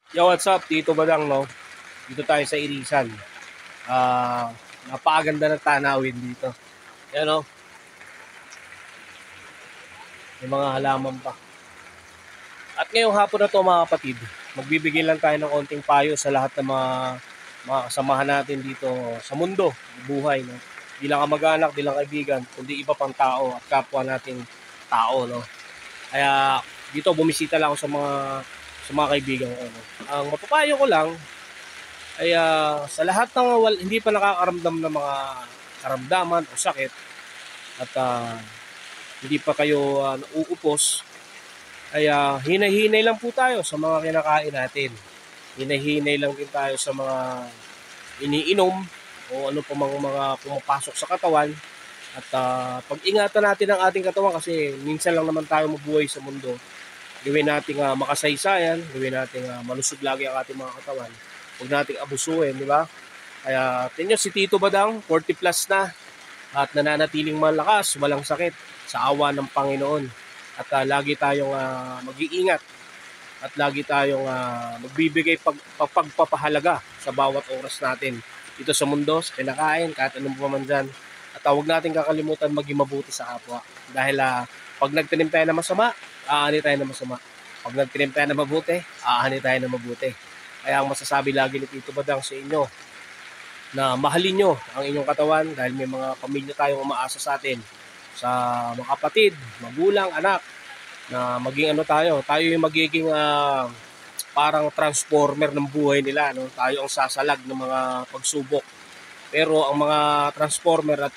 Yo, what's up? Dito ba lang, no? Dito tayo sa Irisan. Ah, napakaganda ng tanawin dito. Yan, no? May mga halaman pa. At ngayong hapon na to, mga kapatid, magbibigay lang tayo ng konting payo sa lahat ng mga kasamahan natin dito sa mundo, buhay, no? Di lang kamag-anak, di lang kaibigan, kundi iba pang tao at kapwa nating tao, no? Kaya dito bumisita lang ako sa mga kaibigan ko, no? Ang mapapayo ko lang ay sa lahat ng hindi pa nakakaramdam ng mga karamdaman o sakit at hindi pa kayo nauupos ay hinay-hinay lang po tayo sa mga kinakain natin. Hinay-hinay lang din tayo sa mga iniinom o ano pa mga pumapasok sa katawan at pag-ingatan natin ang ating katawan kasi minsan lang naman tayo mabuhay sa mundo. Gawin natin makasaysayan, gawin natin malusog lagi ang ating mga katawan. Huwag nating abusuhin, di ba? Kaya tingnan si Tito Badang, 40 plus na at nananatiling malakas, walang sakit sa awa ng Panginoon. At lagi tayong mag-iingat at lagi tayong magbibigay pagpapahalaga sa bawat oras natin dito sa mundo, sa kinakain, kahit anong pa man dyan. At huwag natin kakalimutan maging mabuti sa kapwa. Dahil pag nagtanim tayo na masama, aani tayo na masama. Pag nagtanim tayo na mabuti, aani tayo na mabuti. Kaya ang masasabi lagi ni Tito Badang sa inyo, na mahalin nyo ang inyong katawan dahil may mga pamilya tayong umaasa sa atin, sa mga kapatid, magulang, anak, na maging tayo yung magiging parang transformer ng buhay nila, no? Tayo ang sasalag ng mga pagsubok. Pero ang mga transformer at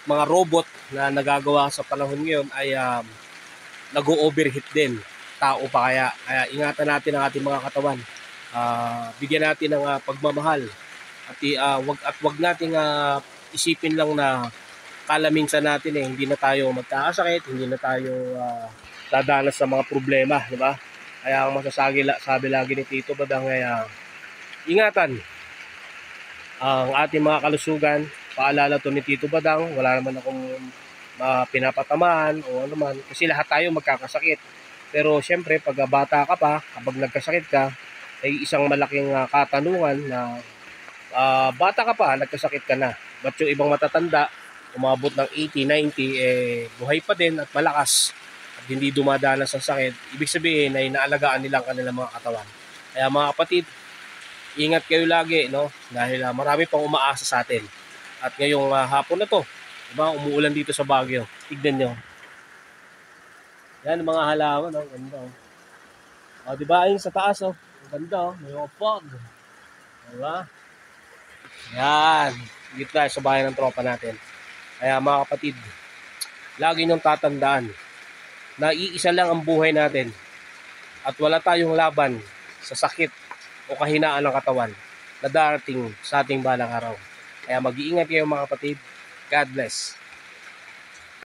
mga robot na nagagawa sa panahon ngayon ay nag-overheat din. Tao pa kaya ingatan natin ang ating mga katawan. Bigyan natin ng pagmamahal at wag nating isipin lang na kala minsan natin hindi na tayo magkakasakit, hindi na tayo dadanas sa mga problema, di ba? Kaya ang sabi lagi ni Tito Badang ay ingatan ang ating mga kalusugan. Paalala to ni Tito Badang, wala naman akong pinapatamaan o ano man, kasi lahat tayo magkakasakit. Pero syempre, pag bata ka pa, kapag nagkasakit ka, ay isang malaking katanungan na bata ka pa, nagkasakit ka na. But yung ibang matatanda, umabot ng 80, 90, buhay pa din at malakas at hindi dumadanas sa sakit. Ibig sabihin ay naalagaan nilang kanilang mga katawan. Kaya mga kapatid, ingat kayo lagi, no? Dahil marami pang umaasa sa atin. At ngayong hapon na to, diba, umuulan dito sa Baguio. Tignan nyo. Yan, mga halaman, oh. Ganda, oh. O, diba, ayun sa taas, oh. Ganda, oh. May mga fog. Diba? Yan. Dito tayo sa bahay ng tropa natin. Kaya mga kapatid, lagi niyong tatandaan na iisa lang ang buhay natin at wala tayong laban sa sakit o kahinaan ng katawan na darating sa ating balang araw. Kaya mag-iingat kayo mga kapatid. God bless.